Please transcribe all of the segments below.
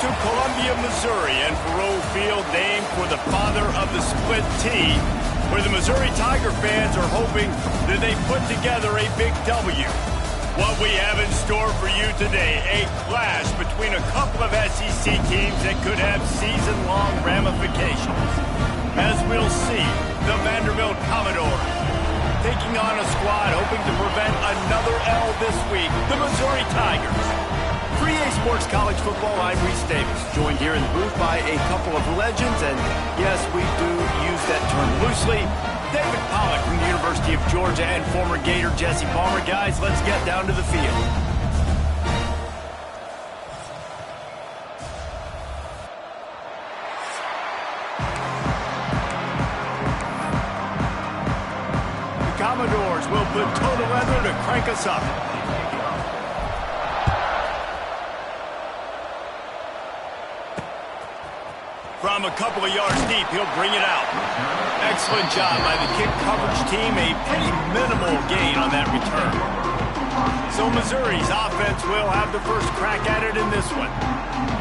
to Columbia, Missouri, and Faurot Field, named for the father of the split T, where the Missouri Tiger fans are hoping that they put together a big W. What we have in store for you today, a clash between a couple of SEC teams that could have season-long ramifications. As we'll see, the Vanderbilt Commodores taking on a squad hoping to prevent another L this week, the Missouri Tigers. 3A Sports College Football, I'm Reese Davis, joined here in the booth by a couple of legends, and yes, we do use that term loosely. David Pollack from the University of Georgia and former Gator Jesse Palmer. Guys, let's get down to the field. The Commodores will put toe to leather to crank us up. From a couple of yards deep, he'll bring it out. Excellent job by the kick coverage team. A pretty minimal gain on that return. So Missouri's offense will have the first crack at it in this one.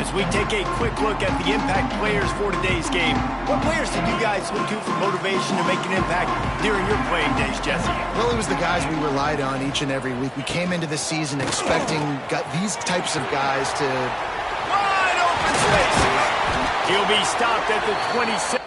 As we take a quick look at the impact players for today's game, what players did you guys look to for motivation to make an impact during your playing days, Jesse? Well, it was the guys we relied on each and every week. We came into the season expecting these types of guys to... Wide open space. He'll be stopped at the 26.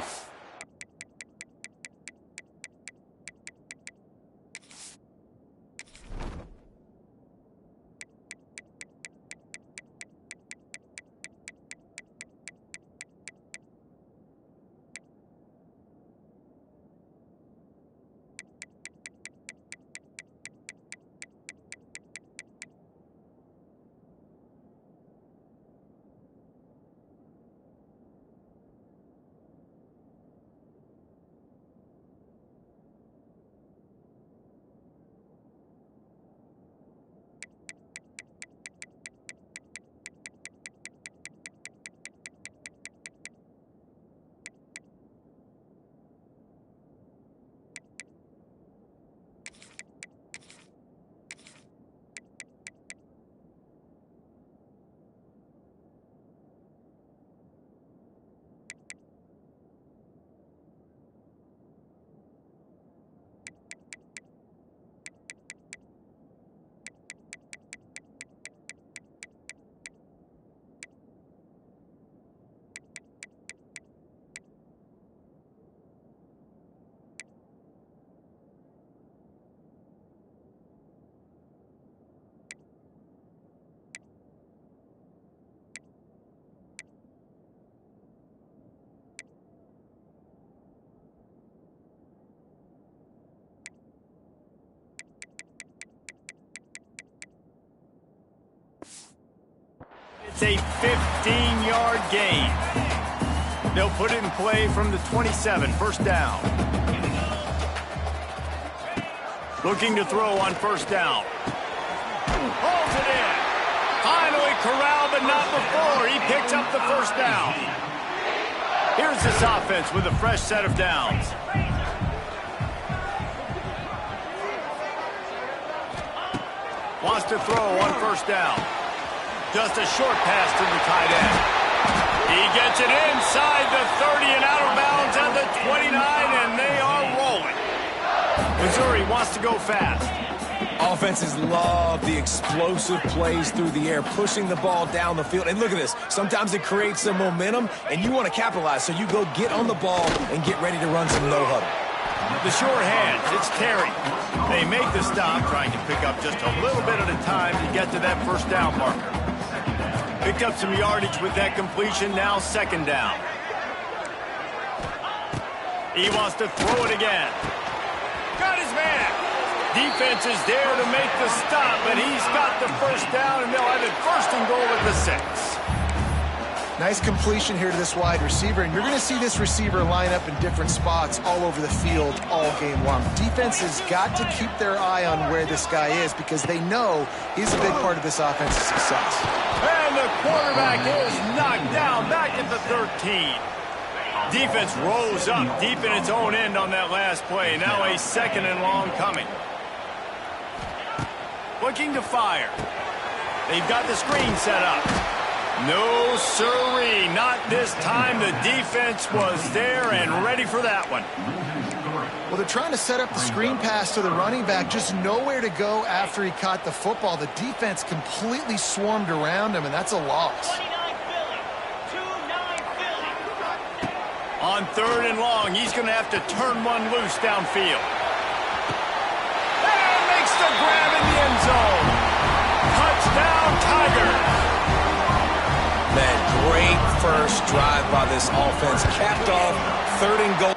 It's a 15-yard gain. They'll put it in play from the 27, first down. Looking to throw on first down. Holds it in. Finally corralled, but not before. He picks up the first down. Here's this offense with a fresh set of downs. Wants to throw on first down. Just a short pass to the tight end. He gets it inside the 30 and out of bounds at the 29, and they are rolling. Missouri wants to go fast. Offenses love the explosive plays through the air, pushing the ball down the field. And look at this. Sometimes it creates some momentum, and you want to capitalize, so you go get on the ball and get ready to run some no-huddle. The short hands, it's Terry. They make the stop, trying to pick up just a little bit at a time to get to that first down marker. Picked up some yardage with that completion, now second down. He wants to throw it again. Got his man. Defense is there to make the stop, but he's got the first down, and they'll have it first and goal at the 6. Nice completion here to this wide receiver, and you're going to see this receiver line up in different spots all over the field all game long. Defense has got to keep their eye on where this guy is because they know he's a big part of this offense's success. And the quarterback is knocked down back at the 13. Defense rose up deep in its own end on that last play. Now a second and long coming. Looking to fire. They've got the screen set up. No, sirree, not this time. The defense was there and ready for that one. Well, they're trying to set up the screen pass to the running back, just nowhere to go after he caught the football. The defense completely swarmed around him, and that's a loss. On 3rd and long, he's going to have to turn one loose downfield. And makes the grab in the end zone. Touchdown, Tigers. Man, great first drive by this offense. Capped off 3rd and goal.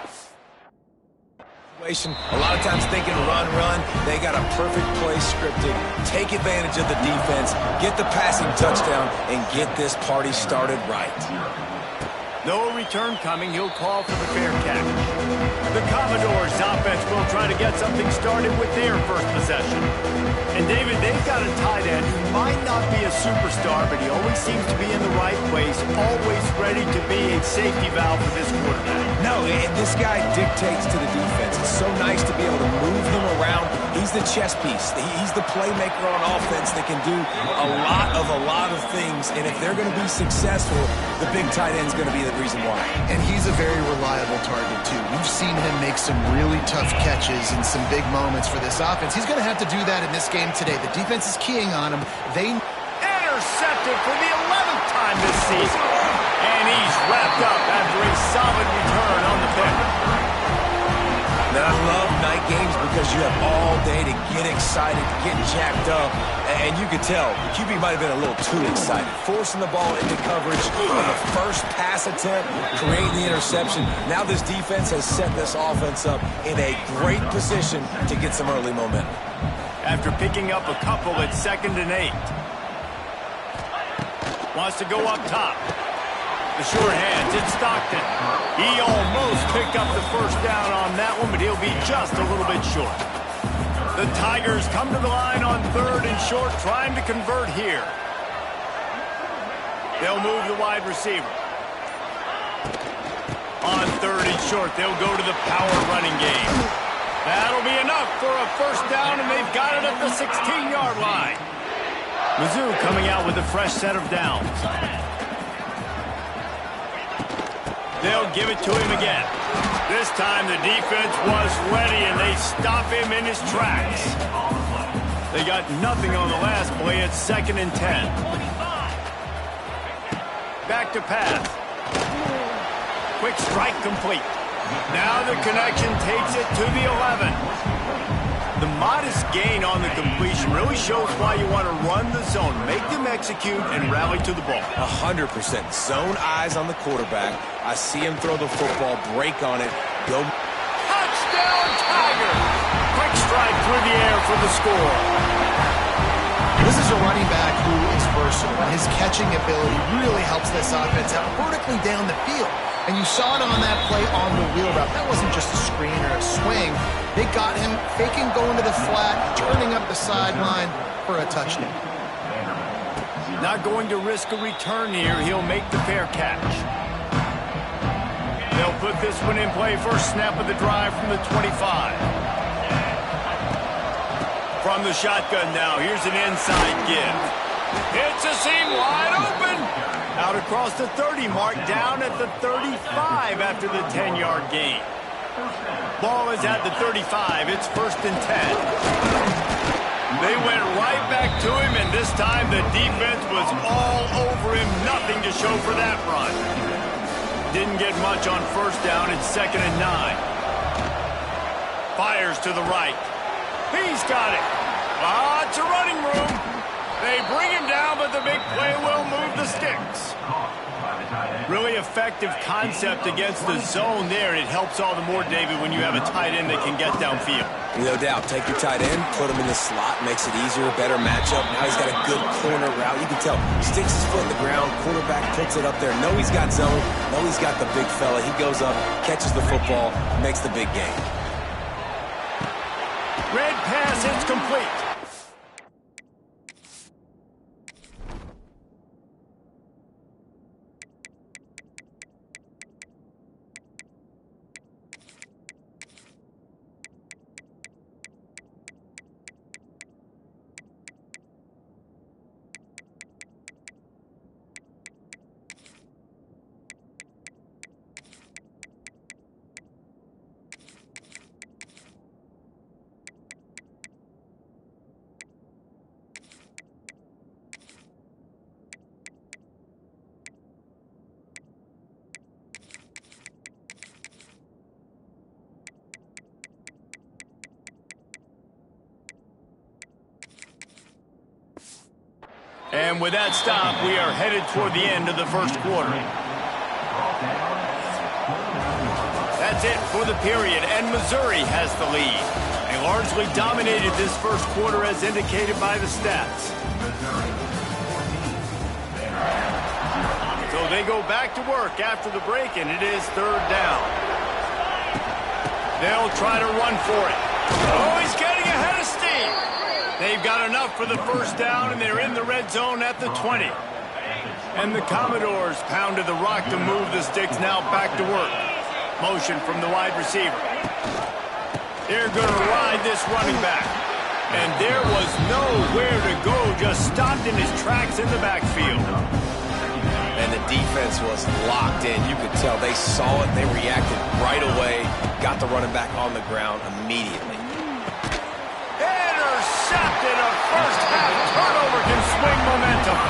A lot of times thinking run. They got a perfect play scripted. Take advantage of the defense, get the passing touchdown, and get this party started right. No return coming. He'll call for the fair catch. The Commodores' offense will try to get something started with their first possession. And, David, they've got a tight end who might not be a superstar, but he always seems to be in the right place, always ready to be a safety valve for this quarterback. No, and this guy dictates to the defense. It's so nice to be able to move them around. He's the chess piece. He's the playmaker on offense that can do a lot of things. And if they're going to be successful, the big tight end's going to be the reason why. And he's a very reliable target, too. We've seen him make some really tough catches in some big moments for this offense. He's going to have to do that in this game today. The defense is keying on him. They intercepted for the 11th time this season. And he's wrapped up after a solid return on the pick. Now, I love night games because you have all day to get excited, get jacked up, and you can tell the QB might have been a little too excited. Forcing the ball into coverage on the first pass attempt, creating the interception. Now this defense has set this offense up in a great position to get some early momentum. After picking up a couple at 2nd and 8. Wants to go up top. The short hands, it's Stockton. He almost picked up the first down on that one, but he'll be just a little bit short. The Tigers come to the line on 3rd and short, trying to convert here. They'll move the wide receiver. On 3rd and short, they'll go to the power running game. That'll be enough for a first down, and they've got it at the 16-yard line. Mizzou coming out with a fresh set of downs. They'll give it to him again. This time the defense was ready, and they stop him in his tracks. They got nothing on the last play at 2nd and 10. Back to pass. Quick strike complete. Now the connection takes it to the 11. The modest gain on the completion really shows why you want to run the zone, make them execute, and rally to the ball. 100%. Zone eyes on the quarterback. I see him throw the football, break on it, go. Touchdown, Tiger! Quick strike through the air for the score. This is a running back who is versatile. His catching ability really helps this offense out vertically down the field. And you saw it on that play on the wheel route. That wasn't just a screen or a swing. They got him faking going to the flat, turning up the sideline for a touchdown. Not going to risk a return here. He'll make the fair catch. They'll put this one in play. First snap of the drive from the 25. From the shotgun now, here's an inside give. It's a seam wide open. Out across the 30 mark, down at the 35 after the 10-yard gain. Ball is at the 35. It's 1st and 10. They went right back to him, and this time the defense was all over him. Nothing to show for that run. Didn't get much on first down. It's 2nd and 9. Fires to the right. He's got it. Lots of running room. They bring him down, but the big play will move the sticks. Really effective concept against the zone there. It helps all the more, David, when you have a tight end that can get downfield. No doubt. Take your tight end, put him in the slot, makes it easier, better matchup. Now he's got a good corner route. You can tell, sticks his foot in the ground, quarterback puts it up there. Know he's got zone, know he's got the big fella. He goes up, catches the football, makes the big game. Red pass, it's complete. And with that stop, we are headed toward the end of the first quarter. That's it for the period, and Missouri has the lead. They largely dominated this first quarter as indicated by the stats. So they go back to work after the break, and it is third down. They'll try to run for it. Oh, he's getting ahead of steam. They've got enough for the first down, and they're in the red zone at the 20. And the Commodores pounded the rock to move the sticks now back to work. Motion from the wide receiver. They're going to ride this running back. And there was nowhere to go, just stopped in his tracks in the backfield. And the defense was locked in. You could tell they saw it. They reacted right away. Got the running back on the ground immediately. Intercepted. A first-half turnover can swing momentum.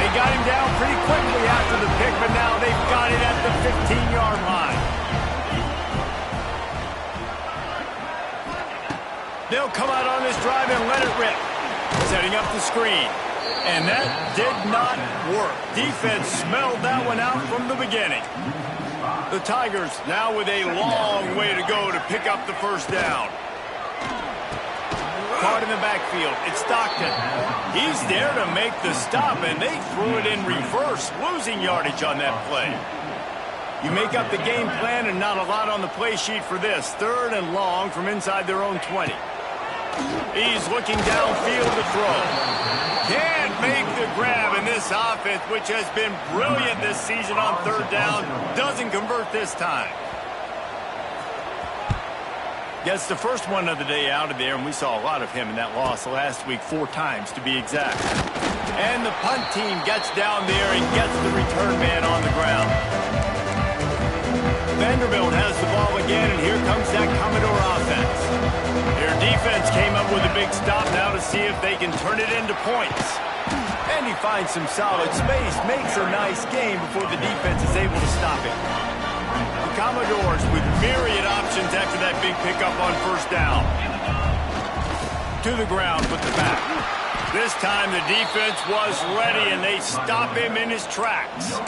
They got him down pretty quickly after the pick, but now they've got it at the 15-yard line. They'll come out on this drive and let it rip. Setting up the screen. And that did not work. Defense smelled that one out from the beginning. The Tigers now with a long way to go to pick up the first down. Caught in the backfield. It's Stockton. He's there to make the stop, and they threw it in reverse, losing yardage on that play. You make up the game plan and not a lot on the play sheet for this. Third and long from inside their own 20. He's looking downfield to throw. Can't make the grab, and this offense, which has been brilliant this season on third down, doesn't convert this time. Gets the first one of the day out of there, and we saw a lot of him in that loss last week, 4 times to be exact. And the punt team gets down there and gets the return man on the ground. Vanderbilt has the ball again, and here comes that Commodore offense. Their defense came up with a big stop now to see if they can turn it into points. And he finds some solid space, makes a nice game before the defense is able to stop it. The Commodores with myriad options after that big pickup on first down. To the ground with the back. This time the defense was ready, and they stop him in his tracks.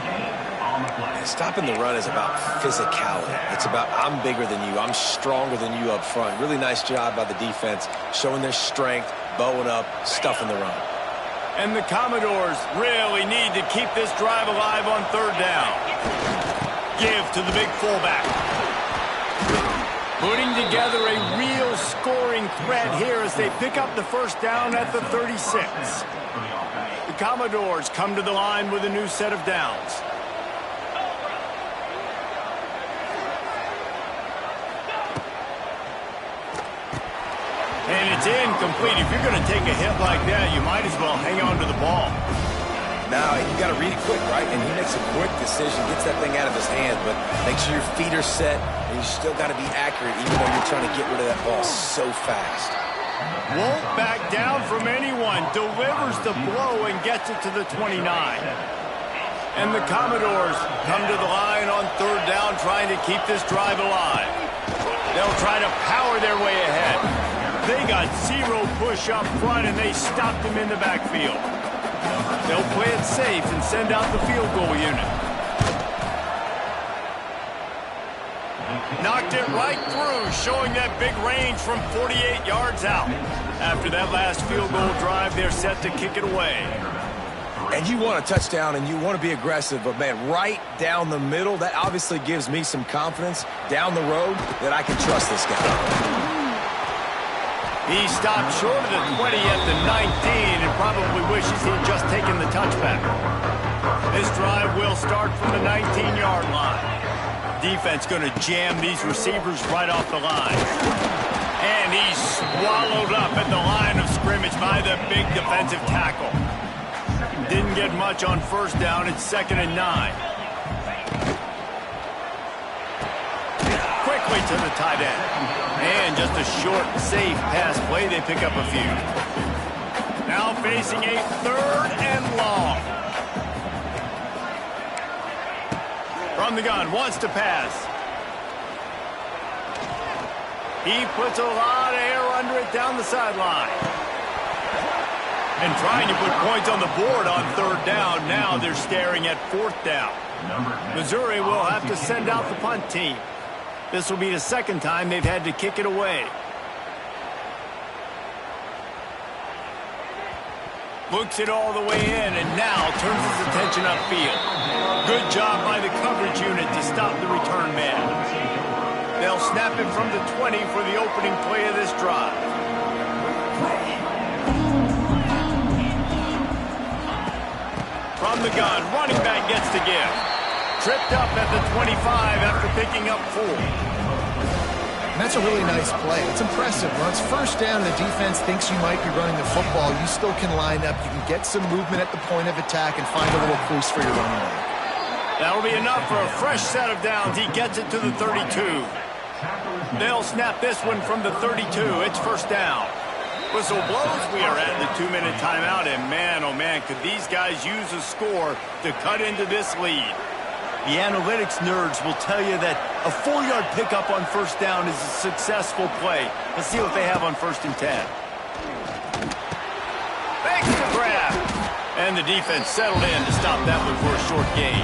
Stopping the run is about physicality. It's about I'm bigger than you. I'm stronger than you up front. Really nice job by the defense, showing their strength, bowing up, stuffing the run. And the Commodores really need to keep this drive alive on third down. Give to the big fullback. Putting together a real scoring threat here as they pick up the first down at the 36. The Commodores come to the line with a new set of downs. And it's incomplete. If you're going to take a hit like that, you might as well hang on to the ball. Now, you got to read it quick, right? And he makes a quick decision, gets that thing out of his hand, but make sure your feet are set, and you still got to be accurate, even though you're trying to get rid of that ball so fast. Won't back down from anyone. Delivers the blow and gets it to the 29. And the Commodores come to the line on third down, trying to keep this drive alive. They'll try to power their way ahead. They got 0 push up front, and they stopped him in the backfield. They'll play it safe and send out the field goal unit. Knocked it right through, showing that big range from 48 yards out. After that last field goal drive, they're set to kick it away. And you want a touchdown, and you want to be aggressive, but, man, right down the middle, that obviously gives me some confidence down the road that I can trust this guy. He stopped short of the 20 at the 19 and probably wishes he'd just taken the touchback. This drive will start from the 19-yard line. Defense going to jam these receivers right off the line. And he's swallowed up at the line of scrimmage by the big defensive tackle. Didn't get much on first down. It's 2nd and 9. Quickly to the tight end. And just a short, safe pass play. They pick up a few. Now facing a 3rd and long. From the gun, wants to pass. He puts a lot of air under it down the sideline. And trying to put points on the board on third down. Now they're staring at fourth down. Missouri will have to send out the punt team. This will be the second time they've had to kick it away. Looks it all the way in and now turns his attention upfield. Good job by the coverage unit to stop the return man. They'll snap it from the 20 for the opening play of this drive. From the gun, running back gets the give. Tripped up at the 25 after picking up 4. That's a really nice play. It's impressive. When it's first down, the defense thinks you might be running the football. You still can line up. You can get some movement at the point of attack and find a little crease for your running back. That'll be enough for a fresh set of downs. He gets it to the 32. They'll snap this one from the 32. It's first down. Whistle blows. We are at the 2-minute timeout. And man, oh man, could these guys use a score to cut into this lead. The analytics nerds will tell you that a 4-yard pickup on first down is a successful play. Let's see what they have on 1st and 10. Thanks to grab. And the defense settled in to stop that one for a short gain.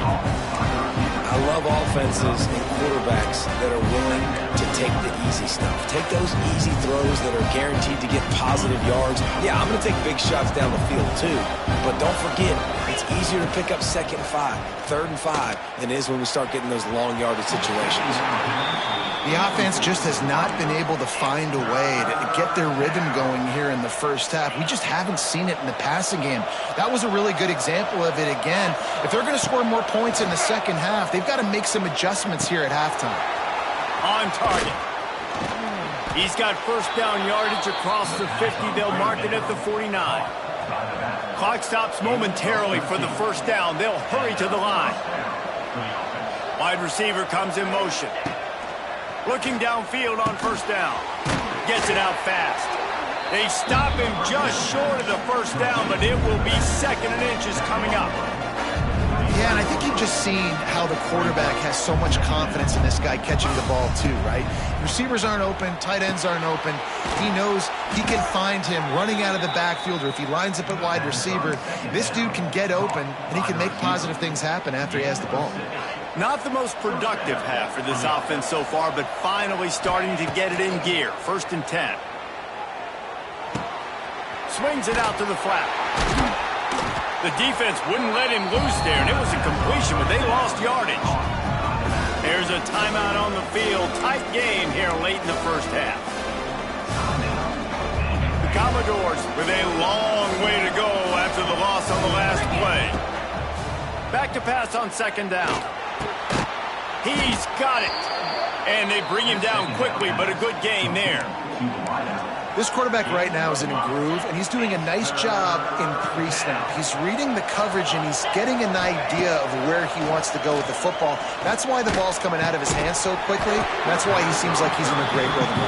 I love offenses and quarterbacks that are willing to take the easy stuff. Take those easy throws that are guaranteed to get positive yards. Yeah, I'm going to take big shots down the field too. But don't forget, it's easier to pick up 2nd and 5, 3rd and 5 than it is when we start getting those long yardage situations. The offense just has not been able to find a way to get their rhythm going here in the first half. We just haven't seen it in the passing game. That was a really good example of it again. If they're going to score more points in the second half, they've got to make some adjustments here at halftime. On target. He's got first down yardage across the 50. They'll mark it at the 49. Clock stops momentarily for the first down. They'll hurry to the line. Wide receiver comes in motion. Looking downfield on first down. Gets it out fast. They stop him just short of the first down, but it will be 2nd and inches coming up. Yeah, and I think you've just seen how the quarterback has so much confidence in this guy catching the ball too, right? Receivers aren't open, tight ends aren't open. He knows he can find him running out of the backfield, or if he lines up at wide receiver, this dude can get open and he can make positive things happen after he has the ball. Not the most productive half for this offense so far, but finally starting to get it in gear. 1st and 10. Swings it out to the flat. The defense wouldn't let him loose there, and it was a completion, but they lost yardage. There's a timeout on the field. Tight game here late in the first half. The Commodores with a long way to go after the loss on the last play. Back to pass on 2nd down. He's got it. And they bring him down quickly, but a good gain there. This quarterback right now is in a groove, and he's doing a nice job in pre-snap. He's reading the coverage, and he's getting an idea of where he wants to go with the football. That's why the ball's coming out of his hands so quickly. That's why he seems like he's in a great rhythm.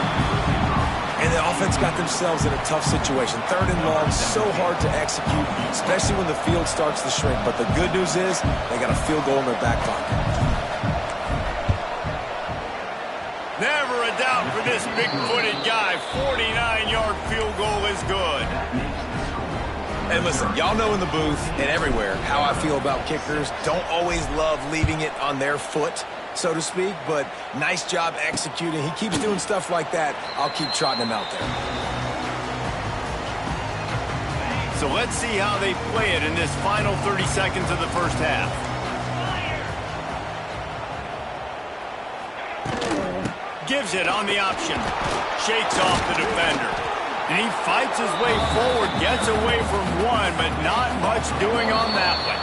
And the offense got themselves in a tough situation. 3rd and long, so hard to execute, especially when the field starts to shrink. But the good news is they got a field goal in their back pocket. Never a doubt for this big-footed guy. 49-yard field goal is good. Hey, listen, y'all know in the booth and everywhere how I feel about kickers. Don't always love leaving it on their foot, so to speak, but nice job executing. He keeps doing stuff like that. I'll keep trotting him out there. So let's see how they play it in this final 30 seconds of the first half. Gives it on the option. Shakes off the defender. And he fights his way forward, gets away from one, but not much doing on that one.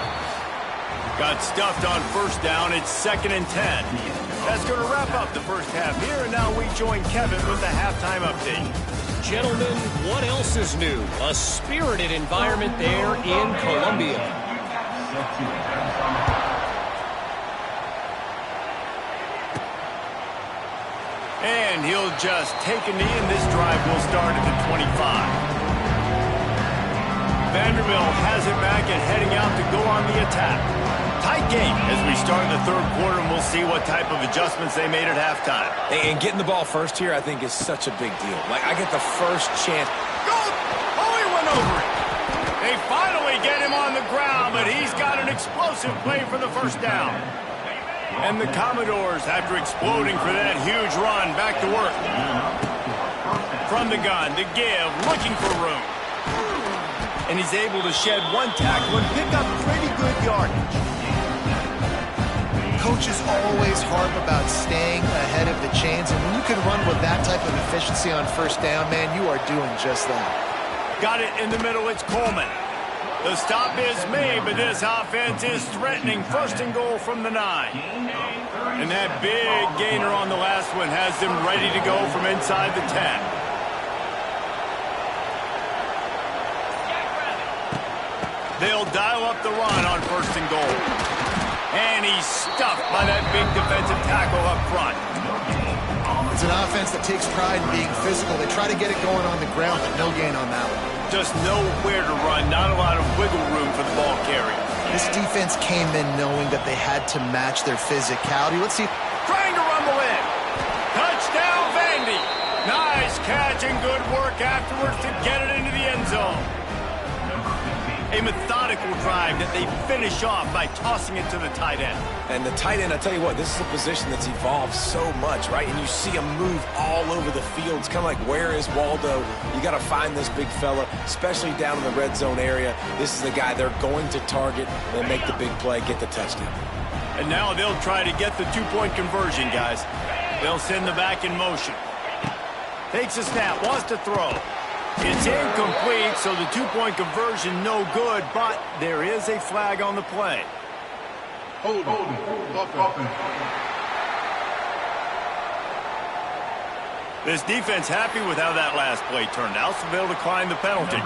Got stuffed on first down. It's 2nd and 10. That's going to wrap up the first half here, and now we join Kevin with the halftime update. Gentlemen, what else is new? A spirited environment there in Columbia. And he'll just take a knee, and this drive will start at the 25. Vanderbilt has it back and heading out to go on the attack. Tight game as we start the 3rd quarter, and we'll see what type of adjustments they made at halftime. And getting the ball first here, I think, is such a big deal. Like, I get the first chance. Go! Oh, he went over it. They finally get him on the ground, but he's got an explosive play for the first down. And the Commodores, after exploding for that huge run, back to work. From the gun, to give, looking for room. And he's able to shed one tackle and pick up pretty good yardage. Coaches always harp about staying ahead of the chains, and when you can run with that type of efficiency on first down, man, you are doing just that. Got it in the middle, it's Coleman. The stop is made, but this offense is threatening. First and goal from the 9. And that big gainer on the last one has them ready to go from inside the 10. They'll dial up the run on first and goal. And he's stuffed by that big defensive tackle up front. It's an offense that takes pride in being physical. They try to get it going on the ground, but no gain on that one. Just nowhere to run, not a lot of wiggle room for the ball carrier. This defense came in knowing that they had to match their physicality. Let's see. Trying to rumble in. Touchdown, Vandy. Nice catch and good work afterwards to get it into the end zone. A methodical drive that they finish off by tossing it to the tight end. And the tight end, I tell you what, this is a position that's evolved so much, right? And you see him move all over the field. It's kind of like, where is Waldo? You got to find this big fella, especially down in the red zone area. This is the guy they're going to target and make the big play, get the touchdown. And now they'll try to get the two-point conversion, guys. They'll send the back in motion. Takes a snap, wants to throw. It's incomplete, so the two-point conversion no good, but there is a flag on the play. Hold on. This defense happy with how that last play turned out, so they'll decline the penalty.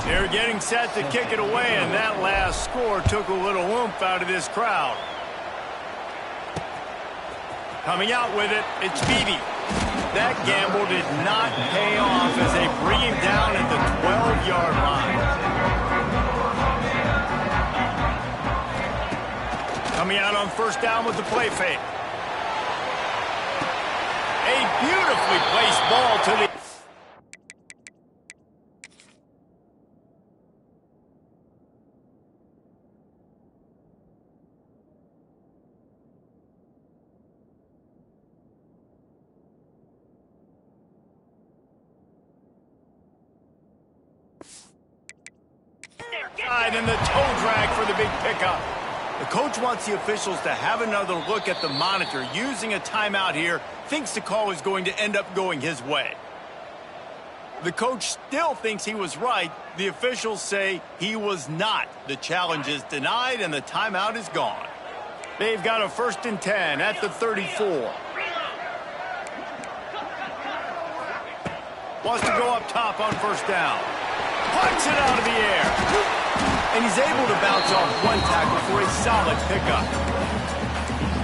They're getting set to kick it away, and that last score took a little oomph out of this crowd. Coming out with it, it's Beebe. That gamble did not pay off as they bring him down at the 12-yard line. Coming out on first down with the play fake. A beautifully placed ball to the... and the toe drag for the big pickup. The coach wants the officials to have another look at the monitor. Using a timeout here, thinks the call is going to end up going his way. The coach still thinks he was right. The officials say he was not. The challenge is denied and the timeout is gone. They've got a first and 10 at the 34. Wants to go up top on first down. Punts it out of the air. And he's able to bounce off one tackle for a solid pickup.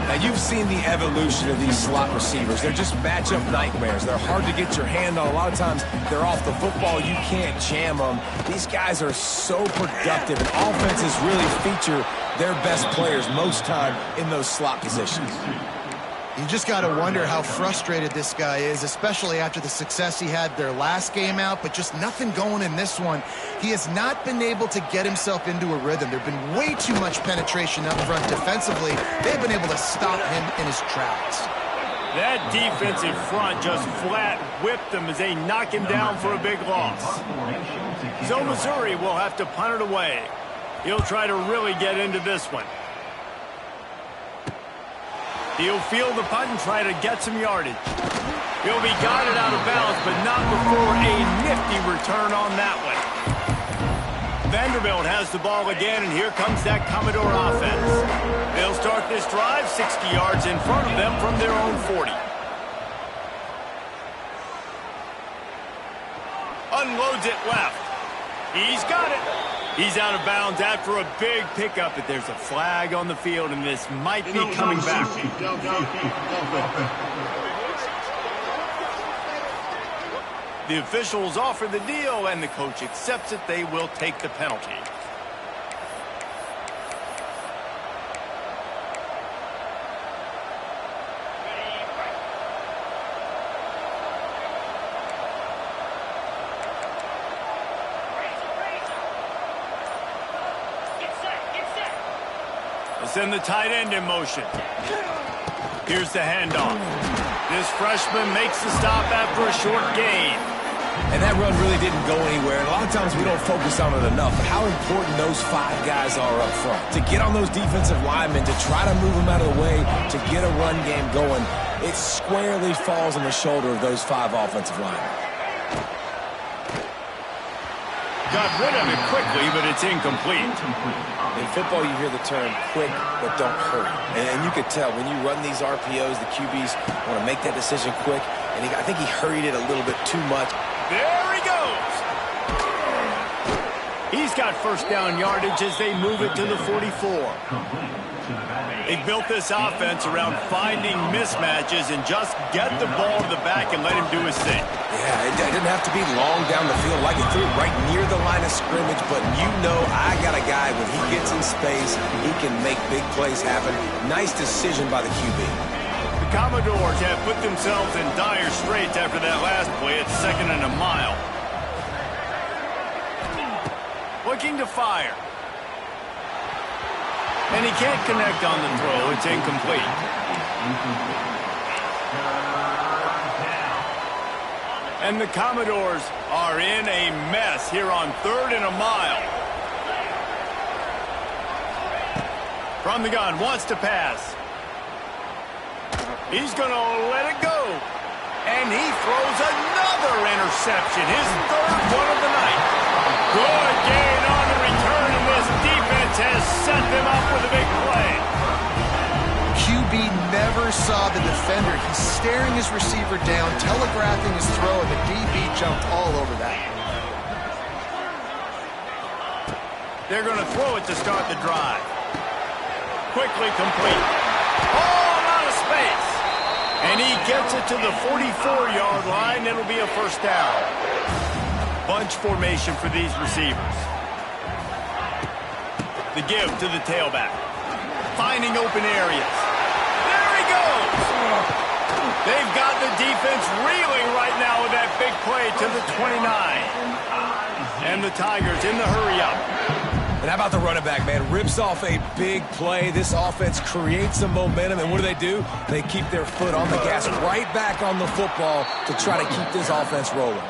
Now, you've seen the evolution of these slot receivers. They're just matchup nightmares. They're hard to get your hand on. A lot of times, they're off the football. You can't jam them. These guys are so productive, and offenses really feature their best players most time in those slot positions. You just got to wonder how frustrated this guy is, especially after the success he had their last game out, but just nothing going in this one. He has not been able to get himself into a rhythm. There's been way too much penetration up front defensively. They've been able to stop him in his tracks. That defensive front just flat whipped him as they knock him down for a big loss. So Missouri will have to punt it away. He'll try to really get into this one. He'll field the punt and try to get some yardage. He'll be guided out of bounds, but not before a nifty return on that one. Vanderbilt has the ball again, and here comes that Commodore offense. They'll start this drive 60 yards in front of them from their own 40. Unloads it left. He's got it. He's out of bounds after a big pickup, but there's a flag on the field, and this might be coming back. The officials offer the deal, and the coach accepts it. They will take the penalty. send the tight end in motion. Here's the handoff. This freshman makes the stop after a short gain. And that run really didn't go anywhere. And a lot of times we don't focus on it enough, but how important those 5 guys are up front. To get on those defensive linemen, to try to move them out of the way, to get a run game going, it squarely falls on the shoulder of those 5 offensive linemen. Got rid of it quickly, but it's incomplete. In football, you hear the term quick, but don't hurry. And you could tell when you run these RPOs, the QBs want to make that decision quick. And I think he hurried it a little bit too much. There he goes. He's got first down yardage as they move it to the 44. They built this offense around finding mismatches and just get the ball to the back and let him do his thing. Yeah, it didn't have to be long down the field. Like it threw it right near the line of scrimmage, but you know I got a guy, when he gets in space, he can make big plays happen. Nice decision by the QB. The Commodores have put themselves in dire straits after that last play at 2nd and a mile. Looking to fire. And he can't connect on the throw. It's incomplete. And the Commodores are in a mess here on 3rd and a mile. From the gun, wants to pass. He's going to let it go. And he throws another interception. His 3rd one of the night. Good gain on the return, and this defense has set them up with a big play. QB never saw the defender. He's staring his receiver down, telegraphing his throw, and the DB jumped all over that. They're going to throw it to start the drive. Quickly complete. Oh, out of space. And he gets it to the 44-yard line. It'll be a first down. Bunch formation for these receivers. The give to the tailback. Finding open areas. There he goes! They've got the defense reeling right now with that big play to the 29. And the Tigers in the hurry-up. And how about the running back, man? Rips off a big play. This offense creates some momentum, and what do? They keep their foot on the gas, right back on the football to try to keep this offense rolling.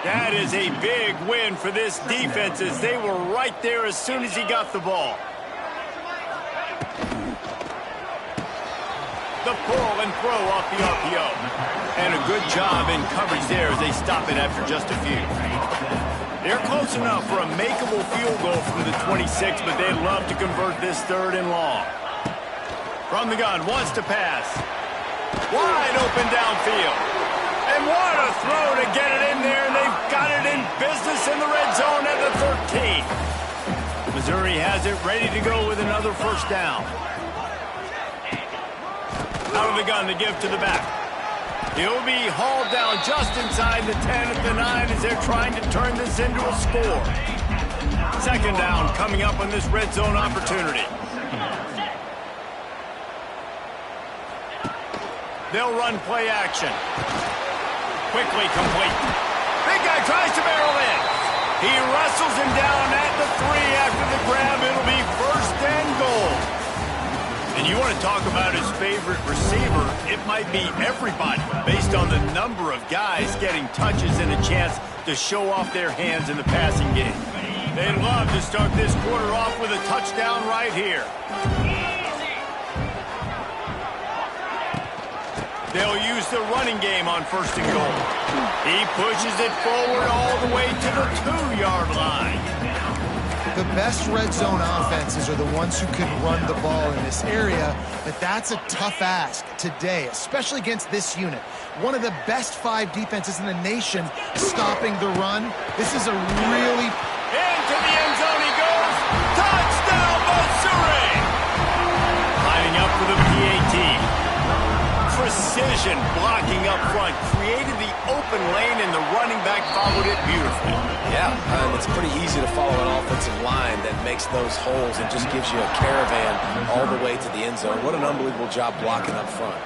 That is a big win for this defense, as they were right there as soon as he got the ball. The pull and throw off the RPO. And a good job in coverage there as they stop it after just a few. They're close enough for a makeable field goal from the 26, but they'd love to convert this 3rd and long. From the gun, wants to pass. Wide open downfield. And what a throw to get it in there, and they've got it in business in the red zone at the 13. Missouri has it ready to go with another first down. Out of the gun to give to the back. He'll be hauled down just inside the 10 at the 9 as they're trying to turn this into a score. 2nd down coming up on this red zone opportunity. They'll run play action. Quickly complete. Big guy tries to barrel in. He wrestles him down at the 3 after the grab. It'll be 1st and goal. And you want to talk about his favorite receiver, it might be everybody, based on the number of guys getting touches and a chance to show off their hands in the passing game. They'd love to start this quarter off with a touchdown right here. They'll use the running game on 1st and goal. He pushes it forward all the way to the 2-yard line. The best red zone offenses are the ones who can run the ball in this area, but that's a tough ask today, especially against this unit. One of the best 5 defenses in the nation stopping the run. This is a really... Into the end zone he goes. Touchdown, Missouri! Lining up for the PAT. Precision blocking up front created the open lane, and the running back followed it beautifully. Yeah, it's pretty easy to follow an offensive line that makes those holes and just gives you a caravan all the way to the end zone. What an unbelievable job blocking up front.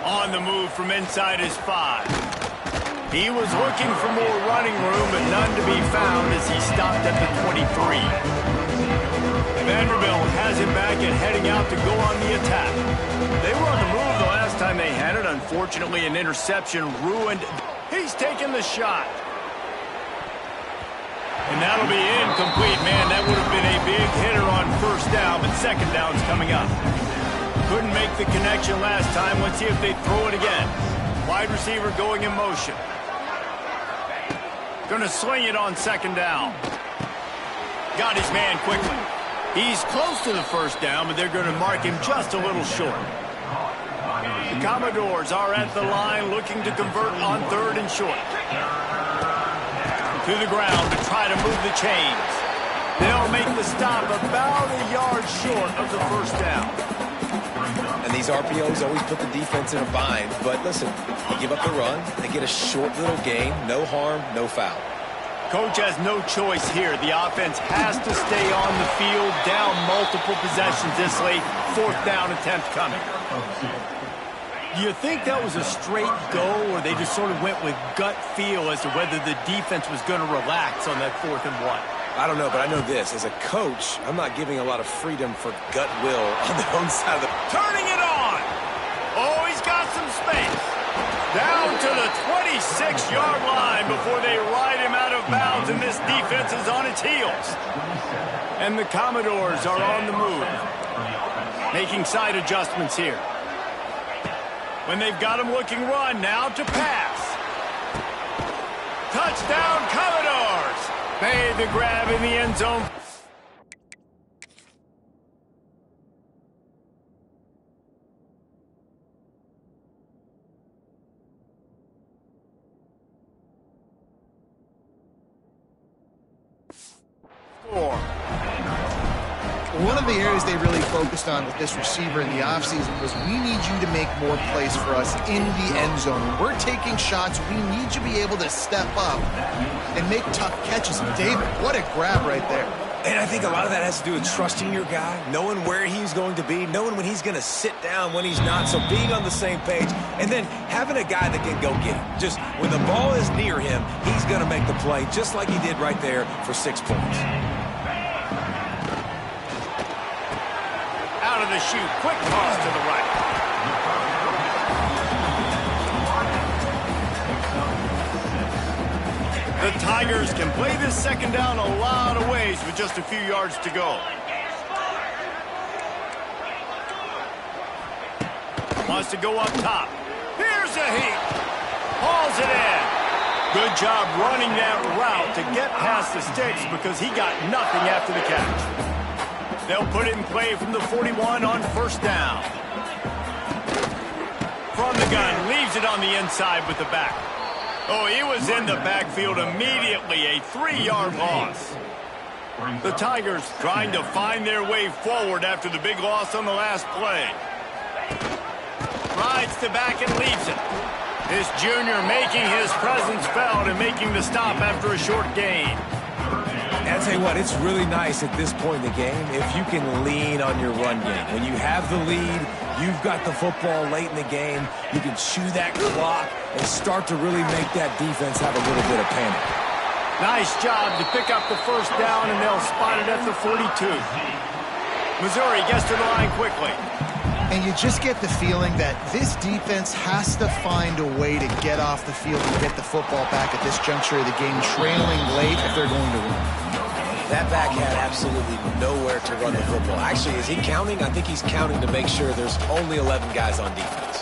On the move from inside his 5. He was looking for more running room, but none to be found as he stopped at the 23. Vanderbilt has him back and heading out to go on the attack. They were on the move the last time they had it. Unfortunately, an interception ruined. He's taking the shot. And that'll be incomplete. Man, that would have been a big hitter on first down, but second down's coming up. Couldn't make the connection last time. Let's see if they throw it again. Wide receiver going in motion. Gonna sling it on second down. Got his man quickly. He's close to the first down, but they're going to mark him just a little short. The Commodores are at the line looking to convert on third and short. To the ground to try to move the chains. They'll make the stop about a yard short of the first down. And these RPOs always put the defense in a bind. But listen, they give up the run. They get a short little gain. No harm, no foul. Coach has no choice here. The offense has to stay on the field, down multiple possessions this late. Fourth down attempt coming. Do you think that was a straight go, or they just sort of went with gut feel as to whether the defense was going to relax on that 4th and 1? I don't know, but I know this. As a coach, I'm not giving a lot of freedom for gut will on the own side of the... Turning it on! Oh, he's got some space. Down to the 26-yard line before they ride him out of bounds, and this defense is on its heels. And the Commodores are on the move, making side adjustments here. When they've got him looking run, now to pass. Touchdown, Commodores! Made the grab in the end zone. One of the areas they really focused on with this receiver in the offseason was we need you to make more plays for us in the end zone. When we're taking shots, we need you to be able to step up and make tough catches. And David, what a grab right there. And I think a lot of that has to do with trusting your guy, knowing where he's going to be, knowing when he's going to sit down, when he's not, so being on the same page, and then having a guy that can go get him. Just when the ball is near him, he's going to make the play, just like he did right there for 6 points. Out of the chute, quick toss to the right. The Tigers can play this second down a lot of ways with just a few yards to go. Wants to go up top. Here's a heat. Hauls it in. Good job running that route to get past the sticks because he got nothing after the catch. They'll put it in play from the 41 on first down. From the gun, leaves it on the inside with the back. Oh, he was in the backfield immediately, a 3-yard loss. The Tigers trying to find their way forward after the big loss on the last play. Rides to back and leaves it. This junior making his presence felt and making the stop after a short gain. I'll tell you what, it's really nice at this point in the game if you can lean on your run game. When you have the lead, you've got the football late in the game, you can chew that clock and start to really make that defense have a little bit of panic. Nice job to pick up the first down, and they'll spot it at the 42. Missouri gets to the line quickly. And you just get the feeling that this defense has to find a way to get off the field and get the football back at this juncture of the game, trailing late if they're going to win. That back had absolutely nowhere to run the football. Actually, is he counting? I think he's counting to make sure there's only 11 guys on defense.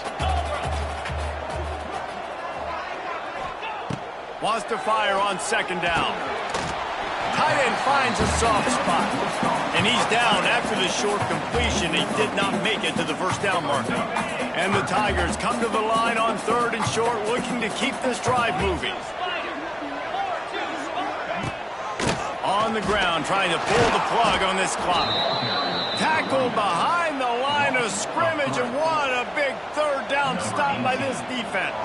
Wants to fire on second down. Tight end finds a soft spot. And he's down after the short completion. He did not make it to the first down marker. And the Tigers come to the line on third and short, looking to keep this drive moving. On the ground, trying to pull the plug on this clock. Tackled behind the line of scrimmage, and what a big third down stop by this defense.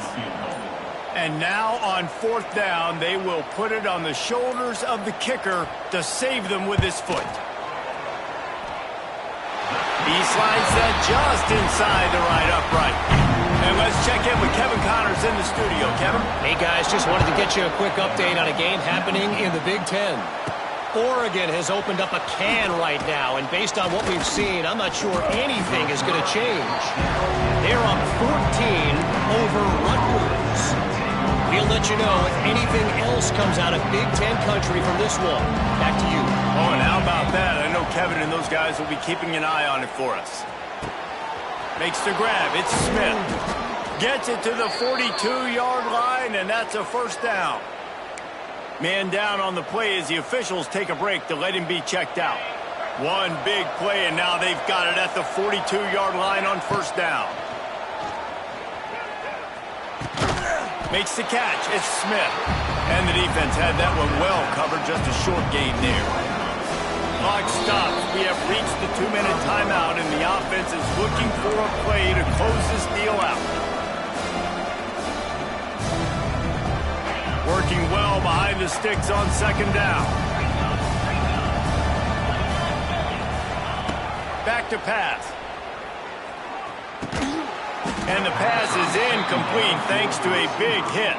And now on fourth down, they will put it on the shoulders of the kicker to save them with his foot. He slides that just inside the right upright. And let's check in with Kevin Connors in the studio. Kevin? Hey, guys, just wanted to get you a quick update on a game happening in the Big Ten. Oregon has opened up a can right now, and based on what we've seen, I'm not sure anything is going to change. They're up 14 over Rutgers. We'll let you know if anything else comes out of Big Ten country from this one. Back to you. Oh, and how about that? I know Kevin and those guys will be keeping an eye on it for us. Makes the grab. It's Smith. Gets it to the 42-yard line, and that's a first down. Man down on the play as the officials take a break to let him be checked out. One big play, and now they've got it at the 42-yard line on first down. Makes the catch. It's Smith. And the defense had that one well covered. Just a short gain there. Clock stops. We have reached the 2-minute timeout, and the offense is looking for a play to close this deal out. Working well behind the sticks on second down. Back to pass. And the pass is incomplete thanks to a big hit.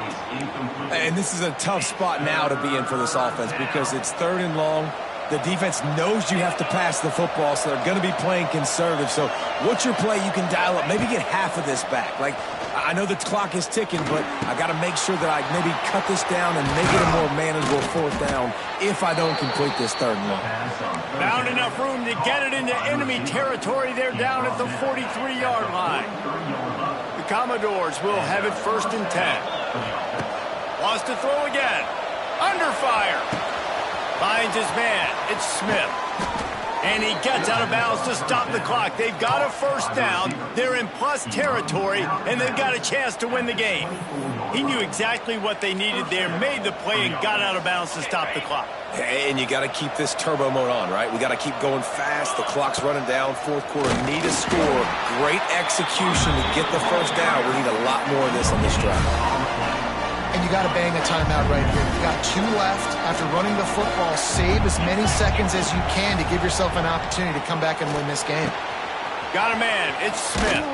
And this is a tough spot now to be in for this offense because it's 3rd and long. The defense knows you have to pass the football, so they're going to be playing conservative. So what's your play you can dial up? Maybe get half of this back. Like, I know the clock is ticking, but I got to make sure that I maybe cut this down and make it a more manageable 4th down if I don't complete this 3rd and long. Found enough room to get it into enemy territory. They're down at the 43-yard line. The Commodores will have it 1st and 10. Wants to throw again. Under fire. Finds his man. It's Smith. And he gets out of bounds to stop the clock. They've got a first down. They're in plus territory, and they've got a chance to win the game. He knew exactly what they needed there, made the play, and got out of bounds to stop the clock. And you got to keep this turbo mode on, right? We got to keep going fast. The clock's running down. 4th quarter, need a score. Great execution to get the first down. We need a lot more of this on this drive. And you got to bang a timeout right here. You got 2 left. After running the football, save as many seconds as you can to give yourself an opportunity to come back and win this game. Got a man. It's Smith.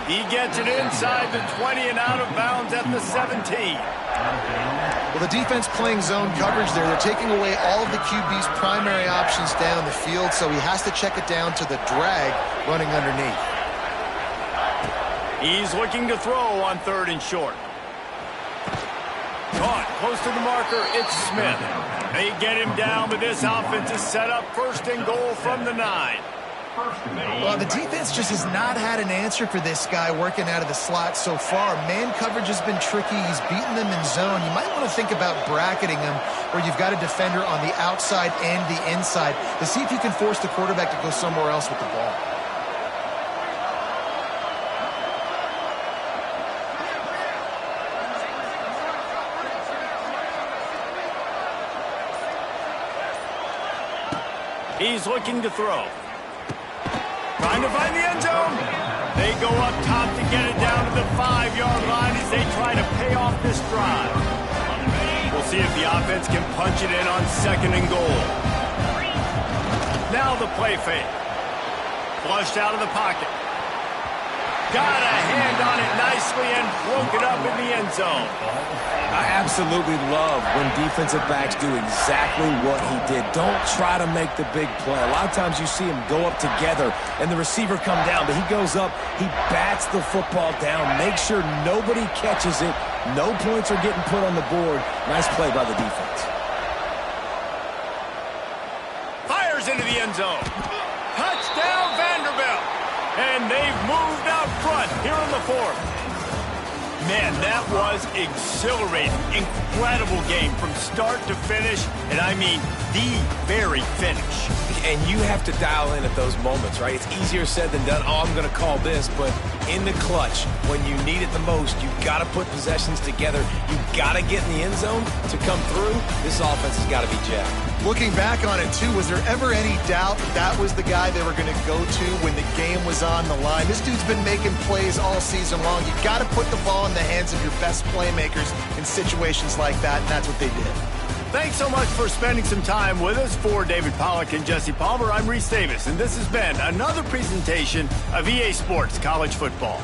He gets it inside the 20 and out of bounds at the 17. Well, the defense playing zone coverage there. They're taking away all of the QB's primary options down the field, so he has to check it down to the drag running underneath. He's looking to throw on 3rd and short. Caught close to the marker. It's Smith. They get him down, but this offense is set up 1st and goal from the 9. Well, the defense just has not had an answer for this guy working out of the slot so far. Man coverage has been tricky. He's beaten them in zone. You might want to think about bracketing him where you've got a defender on the outside and the inside to see if you can force the quarterback to go somewhere else with the ball. He's looking to throw. Trying to find the end zone. They go up top to get it down to the 5-yard line as they try to pay off this drive. We'll see if the offense can punch it in on 2nd and goal. Now the play fake. Flushed out of the pocket. Got a hand on it nicely and broke it up in the end zone. I absolutely love when defensive backs do exactly what he did. Don't try to make the big play. A lot of times you see him go up together and the receiver come down, but he goes up, he bats the football down, makes sure nobody catches it, no points are getting put on the board. Nice play by the defense. Fires into the end zone. Touchdown Vanderbilt. And they've moved out front here in the 4th. Man, that was exhilarating. Incredible game from start to finish, and I mean the very finish. And you have to dial in at those moments, right? It's easier said than done. Oh, I'm going to call this, but in the clutch, when you need it the most, you've got to put possessions together. You've got to get in the end zone to come through. This offense has got to be jacked. Looking back on it, too, was there ever any doubt that was the guy they were going to go to when the game was on the line? This dude's been making plays all season long. You've got to put the ball in the hands of your best playmakers in situations like that, and that's what they did. Thanks so much for spending some time with us. For David Pollack and Jesse Palmer, I'm Reese Davis, and this has been another presentation of EA Sports College Football.